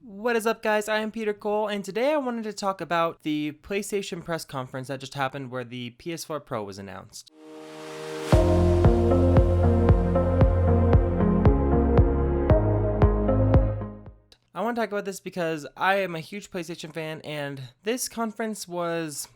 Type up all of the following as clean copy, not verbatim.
What is up, guys? I am Peter Cole, and today I wanted to talk about the PlayStation press conference that just happened where the PS4 Pro was announced. I want to talk about this because I am a huge PlayStation fan, and this conference was,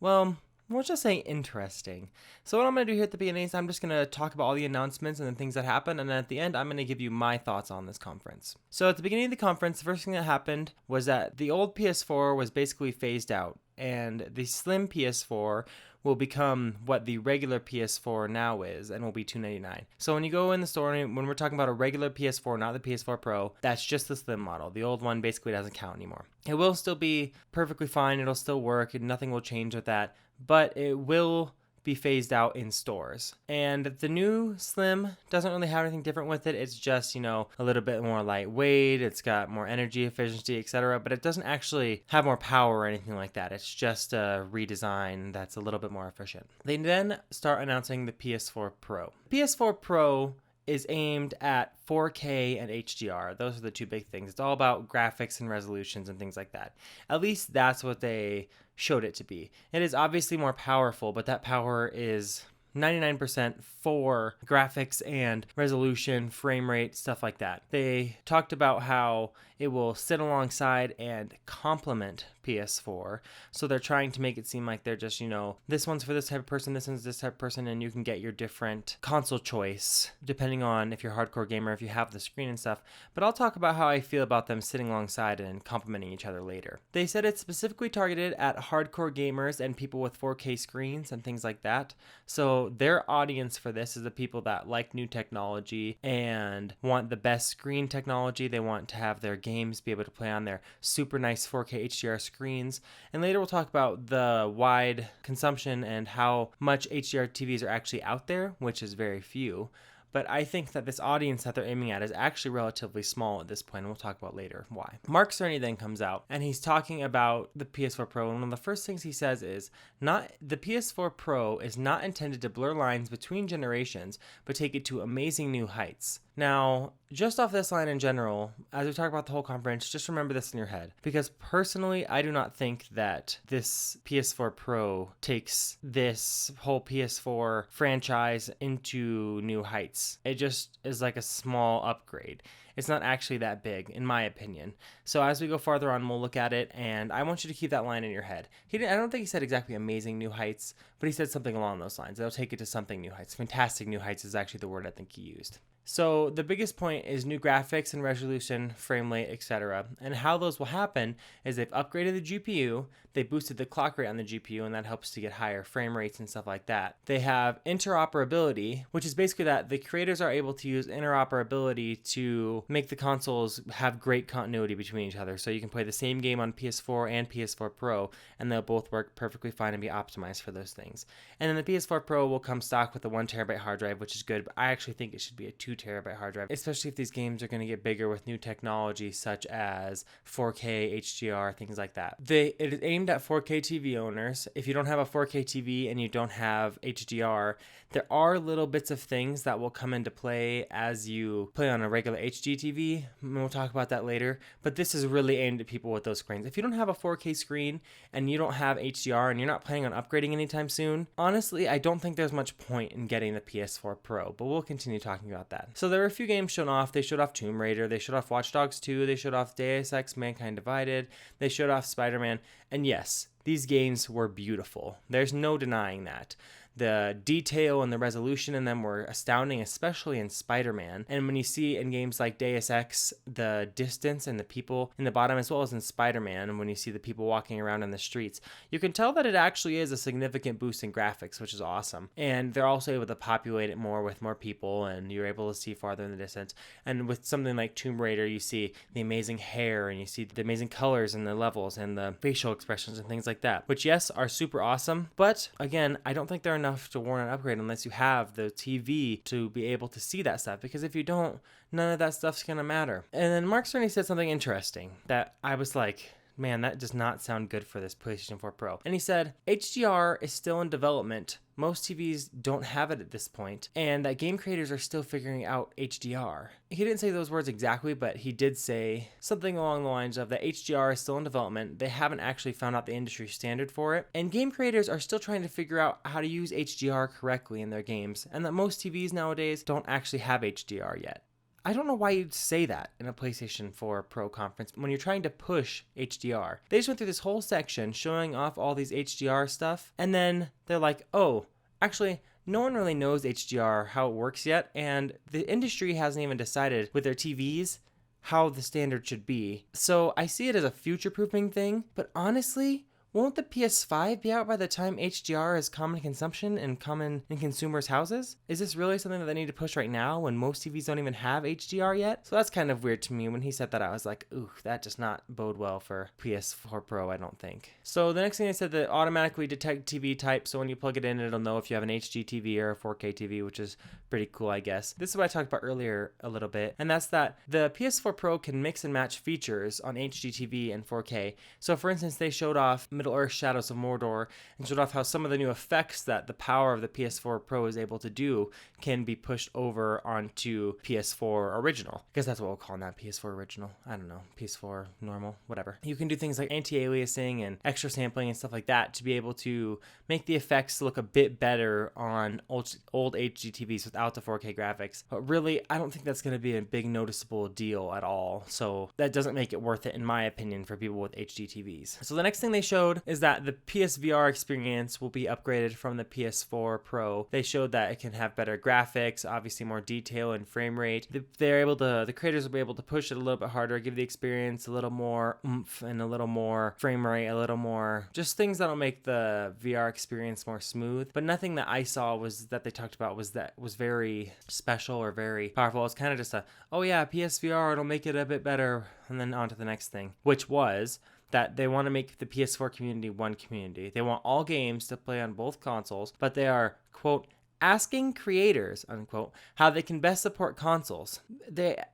well, let's just say interesting. So what I'm going to do here at the beginning is I'm just going to talk about all the announcements and the things that happened, and then at the end I'm going to give you my thoughts on this conference. So at the beginning of the conference, the first thing that happened was that the old PS4 was basically phased out, and the slim PS4 will become what the regular PS4 now is, and will be $299. So when you go in the store, and when we're talking about a regular PS4, not the PS4 Pro, that's just the slim model. The old one basically doesn't count anymore. It will still be perfectly fine. It'll still work, and nothing will change with that, but it will be phased out in stores. And the new Slim doesn't really have anything different with it. It's just, a little bit more lightweight. It's got more energy efficiency, etc. But it doesn't actually have more power or anything like that. It's just a redesign that's a little bit more efficient. They then start announcing the PS4 Pro. PS4 Pro is aimed at 4K and HDR. Those are the two big things. It's all about graphics and resolutions and things like that. At least that's what they showed it to be. It is obviously more powerful, but that power is 99% for graphics and resolution, frame rate, stuff like that. They talked about how it will sit alongside and complement PS4. So they're trying to make it seem like they're just, this one's for this type of person, this one's this type of person, and you can get your different console choice depending on if you're a hardcore gamer, if you have the screen and stuff. But I'll talk about how I feel about them sitting alongside and complementing each other later. They said it's specifically targeted at hardcore gamers and people with 4K screens and things like that. So their audience for this is the people that like new technology and want the best screen technology. They want to have their games be able to play on their super nice 4K HDR screens. And later we'll talk about the wide consumption and how much HDR TVs are actually out there, which is very few. But I think that this audience that they're aiming at is actually relatively small at this point, and we'll talk about later why. Mark Cerny then comes out, and he's talking about the PS4 Pro, and one of the first things he says is, the PS4 Pro is not intended to blur lines between generations, but take it to amazing new heights. Now, just off this line in general, as we talk about the whole conference, just remember this in your head. Because personally, I do not think that this PS4 Pro takes this whole PS4 franchise into new heights. It just is like a small upgrade. It's not actually that big, in my opinion. So as we go farther on, we'll look at it, and I want you to keep that line in your head. I don't think he said exactly amazing new heights, but he said something along those lines. They'll take it to something new heights. Fantastic new heights is actually the word I think he used. So the biggest point is new graphics and resolution, frame rate, etc. And how those will happen is they've upgraded the GPU, they boosted the clock rate on the GPU, and that helps to get higher frame rates and stuff like that. They have interoperability, which is basically that the creators are able to use interoperability to make the consoles have great continuity between each other. So you can play the same game on PS4 and PS4 Pro, and they'll both work perfectly fine and be optimized for those things. And then the PS4 Pro will come stock with a 1TB hard drive, which is good, but I actually think it should be a 2TB hard drive, especially if these games are going to get bigger with new technology such as 4K, HDR, things like that. It is aimed at 4K TV owners. If you don't have a 4K TV and you don't have HDR, there are little bits of things that will come into play as you play on a regular HD TV. We'll talk about that later, but this is really aimed at people with those screens. If you don't have a 4K screen and you don't have HDR and you're not planning on upgrading anytime soon, honestly, I don't think there's much point in getting the PS4 Pro, but we'll continue talking about that. So there were a few games shown off. They showed off Tomb Raider, they showed off Watch Dogs 2, they showed off Deus Ex Mankind Divided, they showed off Spider-Man, and yes, these games were beautiful. There's no denying that. The detail and the resolution in them were astounding, especially in Spider-Man. And when you see in games like Deus Ex, the distance and the people in the bottom, as well as in Spider-Man, when you see the people walking around in the streets, you can tell that it actually is a significant boost in graphics, which is awesome. And they're also able to populate it more with more people, and you're able to see farther in the distance. And with something like Tomb Raider, you see the amazing hair, and you see the amazing colors and the levels and the facial expressions and things like that, which, yes, are super awesome. But again, I don't think they're enough to warrant an upgrade unless you have the TV to be able to see that stuff, because if you don't, none of that stuff's gonna matter. And then Mark Cerny said something interesting that I was like, man, that does not sound good for this PlayStation 4 Pro. And he said, HDR is still in development. Most TVs don't have it at this point, and that game creators are still figuring out HDR. He didn't say those words exactly, but he did say something along the lines of that HDR is still in development. They haven't actually found out the industry standard for it, and game creators are still trying to figure out how to use HDR correctly in their games, and that most TVs nowadays don't actually have HDR yet. I don't know why you'd say that in a PlayStation 4 Pro conference when you're trying to push HDR. They just went through this whole section showing off all these HDR stuff, and then they're like, oh, actually, no one really knows HDR, how it works yet, and the industry hasn't even decided with their TVs how the standard should be. So I see it as a future-proofing thing, but honestly, won't the PS5 be out by the time HDR is common consumption and common in consumers' houses? Is this really something that they need to push right now when most TVs don't even have HDR yet? So that's kind of weird to me. When he said that, I was like, ooh, that does not bode well for PS4 Pro, I don't think. So the next thing they said, that automatically detect TV type, so when you plug it in, it'll know if you have an HD TV or a 4K TV, which is pretty cool, I guess. This is what I talked about earlier a little bit, and that's that the PS4 Pro can mix and match features on HD TV and 4K. So for instance, they showed off Middle-earth Shadows of Mordor and showed off how some of the new effects that the power of the PS4 Pro is able to do can be pushed over onto PS4 Original. I guess that's what we'll call that, PS4 Original. I don't know, PS4 Normal, whatever. You can do things like anti-aliasing and extra sampling and stuff like that to be able to make the effects look a bit better on old HD TVs without the 4K graphics. But really, I don't think that's going to be a big noticeable deal at all. So that doesn't make it worth it, in my opinion, for people with HD TVs. So the next thing they showed is that the PSVR experience will be upgraded from the PS4 Pro. They showed that it can have better graphics, obviously more detail and frame rate. The creators will be able to push it a little bit harder, give the experience a little more oomph and a little more frame rate, a little more just things that'll make the VR experience more smooth. But nothing that I saw was that they talked about was very special or very powerful. It's kind of just oh yeah, PSVR, it'll make it a bit better, and then on to the next thing, which was that they want to make the PS4 community one community. They want all games to play on both consoles, but they are, quote, asking creators, unquote, how they can best support consoles. They're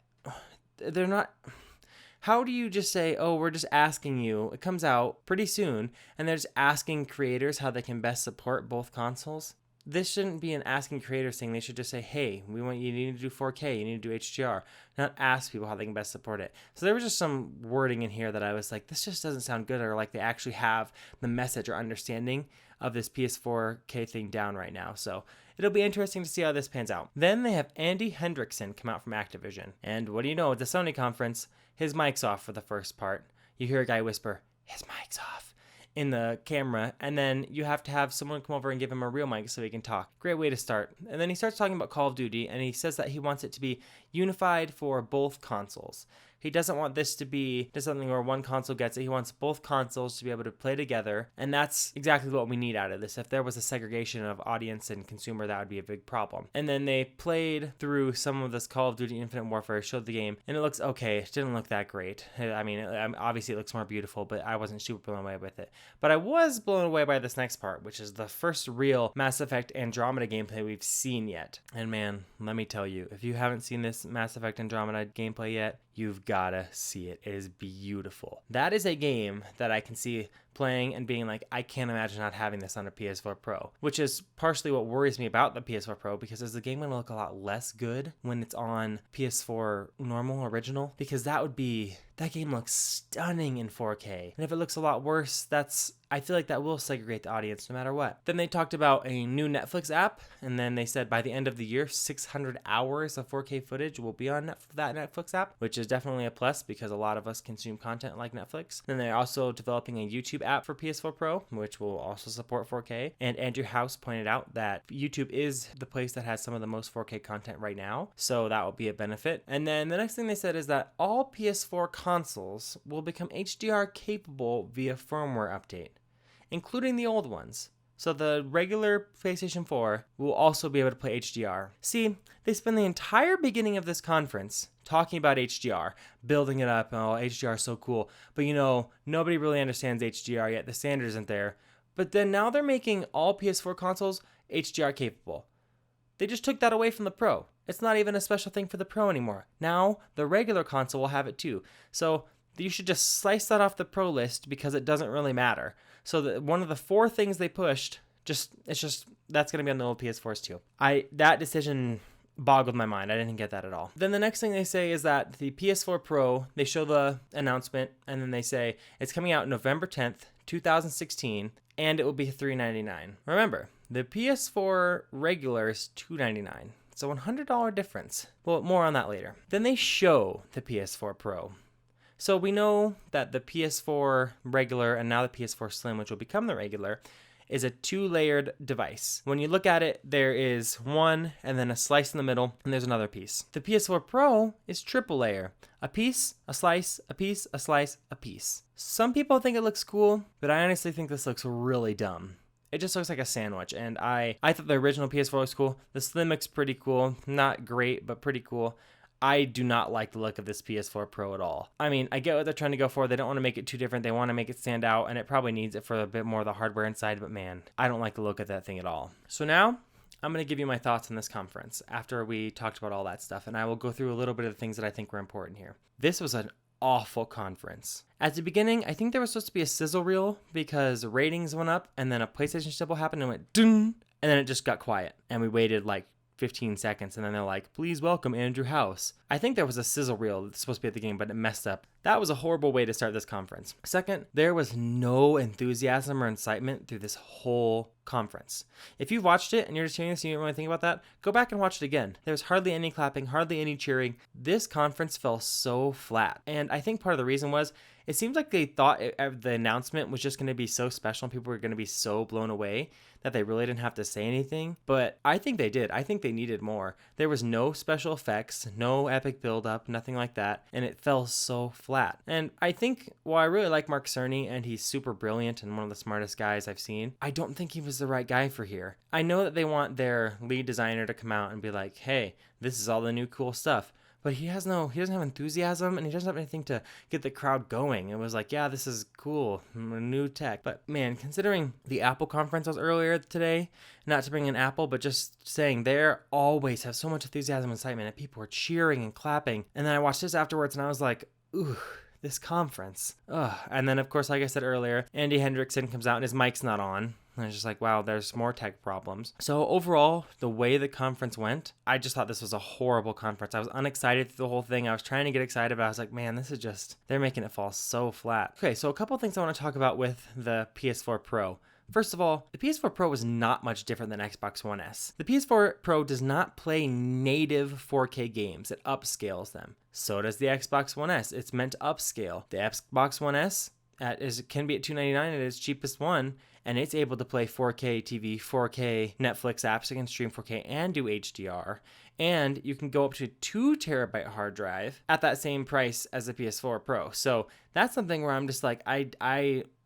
not... How do you just say, oh, we're just asking you? It comes out pretty soon, and they're just asking creators how they can best support both consoles? This shouldn't be an asking creators thing. They should just say, hey, you need to do 4K, you need to do HDR, not ask people how they can best support it. So there was just some wording in here that I was like, this just doesn't sound good, or like they actually have the message or understanding of this PS4K thing down right now. So it'll be interesting to see how this pans out. Then they have Andy Hendrickson come out from Activision. And what do you know, at the Sony conference, his mic's off for the first part. You hear a guy whisper, his mic's off, in the camera, and then you have to have someone come over and give him a real mic so he can talk. Great way to start. And then he starts talking about Call of Duty, and he says that he wants it to be unified for both consoles. He doesn't want this to be just something where one console gets it. He wants both consoles to be able to play together, and that's exactly what we need out of this. If there was a segregation of audience and consumer, that would be a big problem. And then they played through some of this Call of Duty Infinite Warfare, showed the game, and it looks okay. It didn't look that great. I mean, obviously it looks more beautiful, but I wasn't super blown away with it. But I was blown away by this next part, which is the first real Mass Effect Andromeda gameplay we've seen yet. And man, let me tell you, if you haven't seen this Mass Effect Andromeda gameplay yet, you've gotta see it. It is beautiful. That is a game that I can see playing and being like, I can't imagine not having this on a PS4 Pro, which is partially what worries me about the PS4 Pro, because is the game going to look a lot less good when it's on PS4 normal original? Because that game looks stunning in 4K. And if it looks a lot worse, I feel like that will segregate the audience no matter what. Then they talked about a new Netflix app, and then they said by the end of the year, 600 hours of 4K footage will be on that Netflix app, which is definitely a plus because a lot of us consume content like Netflix. Then they're also developing a YouTube app for PS4 Pro, which will also support 4K. And Andrew House pointed out that YouTube is the place that has some of the most 4K content right now, so that will be a benefit. And then the next thing they said is that all PS4 consoles will become HDR capable via firmware update, including the old ones. So the regular PlayStation 4 will also be able to play HDR. See, they spend the entire beginning of this conference talking about HDR, building it up, oh, HDR is so cool. But nobody really understands HDR yet. The standard isn't there. But then now they're making all PS4 consoles HDR capable. They just took that away from the Pro. It's not even a special thing for the Pro anymore. Now, the regular console will have it too. So you should just slice that off the Pro list because it doesn't really matter. So one of the 4 things they pushed, that's going to be on the old PS4s too. That decision boggled my mind. I didn't get that at all. Then the next thing they say is that the PS4 Pro, they show the announcement and then they say it's coming out November 10th, 2016, and it will be $399. Remember, the PS4 regular is $299. So $100 difference. Well, more on that later. Then they show the PS4 Pro. So we know that the PS4 regular and now the PS4 Slim, which will become the regular, is a 2-layered device. When you look at it, there is one and then a slice in the middle, and there's another piece. The PS4 Pro is triple layer. A piece, a slice, a piece, a slice, a piece. Some people think it looks cool, but I honestly think this looks really dumb. It just looks like a sandwich, and I thought the original PS4 was cool. The Slim looks pretty cool. Not great, but pretty cool. I do not like the look of this PS4 Pro at all. I mean, I get what they're trying to go for. They don't want to make it too different. They want to make it stand out, and it probably needs it for a bit more of the hardware inside, but man, I don't like the look of that thing at all. So now, I'm going to give you my thoughts on this conference after we talked about all that stuff, and I will go through a little bit of the things that I think were important here. This was an awful conference. At the beginning, I think there was supposed to be a sizzle reel because ratings went up, and then a PlayStation symbol happened and went ding, and then it just got quiet, and we waited like 15 seconds, and then they're like, please welcome Andrew House. I think there was a sizzle reel that's supposed to be at the game, but it messed up. That was a horrible way to start this conference. Second, there was no enthusiasm or incitement through this whole conference. If you've watched it and you're just hearing this and you don't really think about that, go back and watch it again. There's hardly any clapping, hardly any cheering. This conference fell so flat. And I think part of the reason was it seems like they thought the announcement was just going to be so special and people were going to be so blown away that they really didn't have to say anything. But I think they did. I think they needed more. There was no special effects, no epic build-up, nothing like that. And it fell so flat. And I think, while I really like Mark Cerny and he's super brilliant and one of the smartest guys I've seen, I don't think he was the right guy for here. I know that they want their lead designer to come out and be like, hey, this is all the new cool stuff. But he doesn't have enthusiasm, and he doesn't have anything to get the crowd going. It was like, yeah, this is cool, new tech. But man, considering the Apple conference was earlier today, not to bring in Apple, but just saying they always have so much enthusiasm and excitement, and people were cheering and clapping. And then I watched this afterwards, and I was like, ooh, this conference. Ugh. And then, of course, like I said earlier, Andy Hendrickson comes out, and his mic's not on. And it's just like, wow, there's more tech problems. So overall, the way the conference went, I just thought this was a horrible conference. I was unexcited through the whole thing. I was trying to get excited, but I was like, man, this is just, they're making it fall so flat. Okay, so a couple things I want to talk about with the PS4 Pro. First of all, the PS4 Pro is not much different than Xbox One S. The PS4 Pro does not play native 4K games. It upscales them. So does the Xbox One S. It's meant to upscale. The Xbox One S can be at $299 at its cheapest one, and it's able to play 4K TV, 4K Netflix apps. You can stream 4K and do HDR. And you can go up to 2 terabyte hard drive at that same price as the PS4 Pro. So that's something where I'm just like,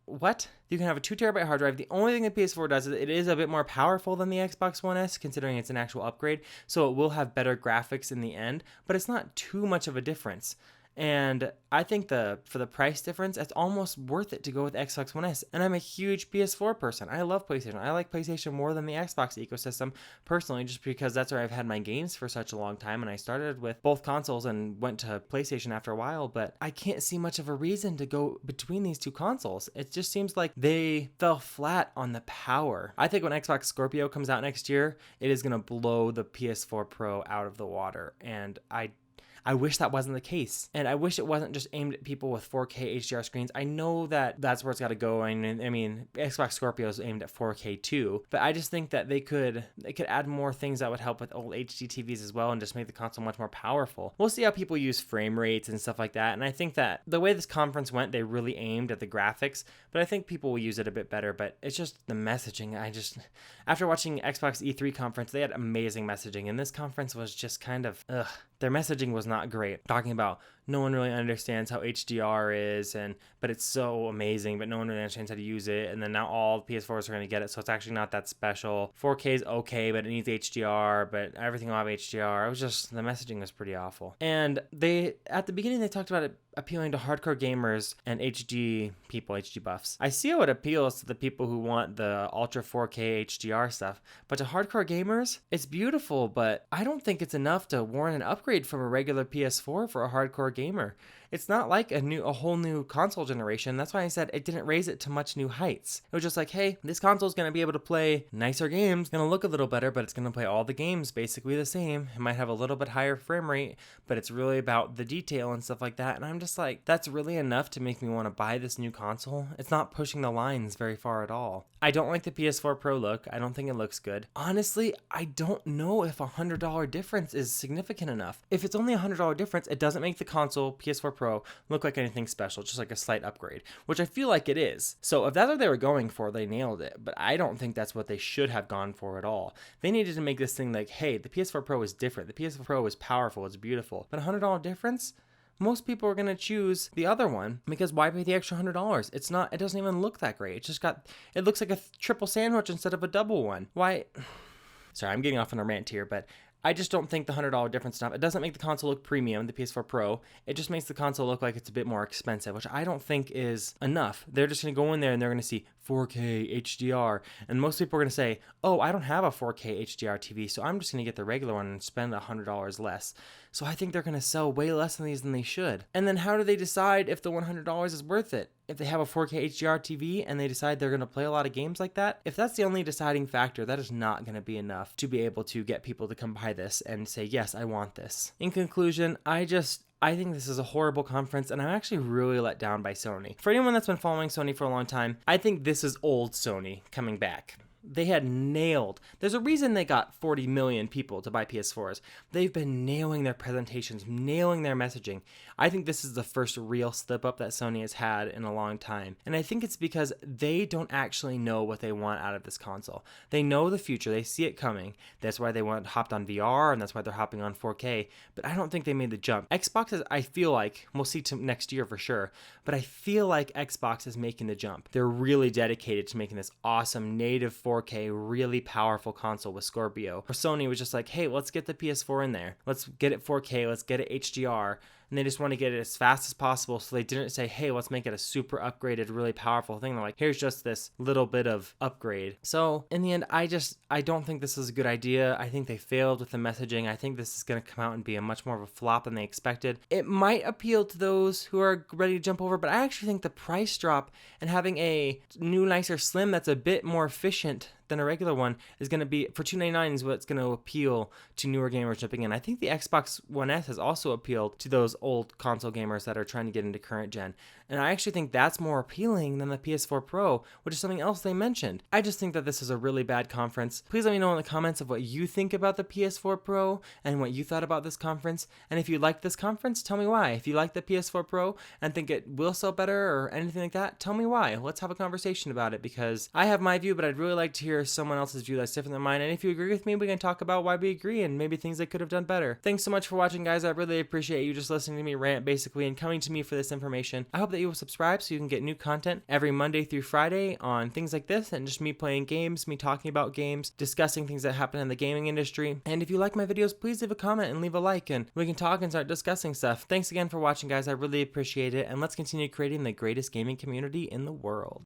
what? You can have a 2 terabyte hard drive. The only thing the PS4 does is it is a bit more powerful than the Xbox One S, considering it's an actual upgrade. So it will have better graphics in the end, but it's not too much of a difference. And I think for the price difference, it's almost worth it to go with Xbox One S. And I'm a huge PS4 person. I love PlayStation. I like PlayStation more than the Xbox ecosystem personally, just because that's where I've had my games for such a long time. And I started with both consoles and went to PlayStation after a while. But I can't see much of a reason to go between these two consoles. It just seems like they fell flat on the power. I think when Xbox Scorpio comes out next year, it is going to blow the PS4 Pro out of the water. And I wish that wasn't the case. And I wish it wasn't just aimed at people with 4K HDR screens. I know that that's where it's got to go. I mean, Xbox Scorpio is aimed at 4K too. But I just think that they could add more things that would help with old HD TVs as well and just make the console much more powerful. We'll see how people use frame rates and stuff like that. And I think that the way this conference went, they really aimed at the graphics. But I think people will use it a bit better. But it's just the messaging. After watching Xbox E3 conference, they had amazing messaging. And this conference was just kind of, their messaging was not great. Talking about no one really understands how HDR is, but it's so amazing, but no one really understands how to use it. And then now all PS4s are going to get it, so it's actually not that special. 4K is okay, but it needs HDR, but everything will have HDR. The messaging was pretty awful. And at the beginning, they talked about it appealing to hardcore gamers and HD people, HD buffs. I see how it appeals to the people who want the ultra 4K HDR stuff, but to hardcore gamers, it's beautiful, but I don't think it's enough to warrant an upgrade from a regular PS4 for a hardcore gamer. It's not like a whole new console generation. That's why I said it didn't raise it to much new heights. It was just like, hey, this console is going to be able to play nicer games, going to look a little better, but it's going to play all the games basically the same. It might have a little bit higher frame rate, but it's really about the detail and stuff like that. And I'm just like, that's really enough to make me want to buy this new console. It's not pushing the lines very far at all. I don't like the PS4 Pro look. I don't think it looks good. Honestly, I don't know if $100 difference is significant enough. If it's only $100 difference, it doesn't make the console PS4 Pro look like anything special, just like a slight upgrade, which I feel like it is. So if that's what they were going for, they nailed it. But I don't think that's what they should have gone for at all. They needed to make this thing like, hey, the PS4 Pro is different. The PS4 Pro is powerful. It's beautiful. But $100 difference? Most people are going to choose the other one because why pay the extra $100? It doesn't even look that great. It looks like a triple sandwich instead of a double one. Why? Sorry, I'm getting off on a rant here, but I just don't think the $100 difference enough. It doesn't make the console look premium, the PS4 Pro. It just makes the console look like it's a bit more expensive, which I don't think is enough. They're just going to go in there and they're going to see 4K HDR. And most people are going to say, oh, I don't have a 4K HDR TV, so I'm just going to get the regular one and spend $100 less. So I think they're going to sell way less of these than they should. And then how do they decide if the $100 is worth it? If they have a 4K HDR TV and they decide they're going to play a lot of games like that, if that's the only deciding factor, that is not going to be enough to be able to get people to come buy this and say, yes, I want this. In conclusion, I think this is a horrible conference, and I'm actually really let down by Sony. For anyone that's been following Sony for a long time, I think this is old Sony coming back. They had nailed. There's a reason they got 40 million people to buy PS4s. They've been nailing their presentations, nailing their messaging. I think this is the first real slip up that Sony has had in a long time. And I think it's because they don't actually know what they want out of this console. They know the future. They see it coming. That's why they hopped on VR, and that's why they're hopping on 4K. But I don't think they made the jump. Xbox is, I feel like, we'll see next year for sure, but I feel like Xbox is making the jump. They're really dedicated to making this awesome native 4K, really powerful console with Scorpio. Or Sony was just like, hey, let's get the PS4 in there. Let's get it 4K. Let's get it HDR. And they just want to get it as fast as possible, so they didn't say, hey, let's make it a super upgraded, really powerful thing. They're like, here's just this little bit of upgrade. So in the end, I don't think this is a good idea. I think they failed with the messaging. I think this is going to come out and be a much more of a flop than they expected. It might appeal to those who are ready to jump over, but I actually think the price drop and having a new, nicer Slim that's a bit more efficient than a regular one is going to be, for $299 is what's going to appeal to newer gamers jumping in. I think the Xbox One S has also appealed to those old console gamers that are trying to get into current gen. And I actually think that's more appealing than the PS4 Pro, which is something else they mentioned. I just think that this is a really bad conference. Please let me know in the comments of what you think about the PS4 Pro and what you thought about this conference. And if you liked this conference, tell me why. If you like the PS4 Pro and think it will sell better or anything like that, tell me why. Let's have a conversation about it, because I have my view, but I'd really like to hear someone else's view that's different than mine. And if you agree with me, we can talk about why we agree and maybe things they could have done better. Thanks so much for watching, guys. I really appreciate you just listening to me rant basically and coming to me for this information. I hope that you will subscribe so you can get new content every Monday through Friday on things like this and just me playing games, me talking about games, discussing things that happen in the gaming industry. And if you like my videos, please leave a comment and leave a like, and we can talk and start discussing stuff. Thanks again for watching, guys. I really appreciate it, and let's continue creating the greatest gaming community in the world.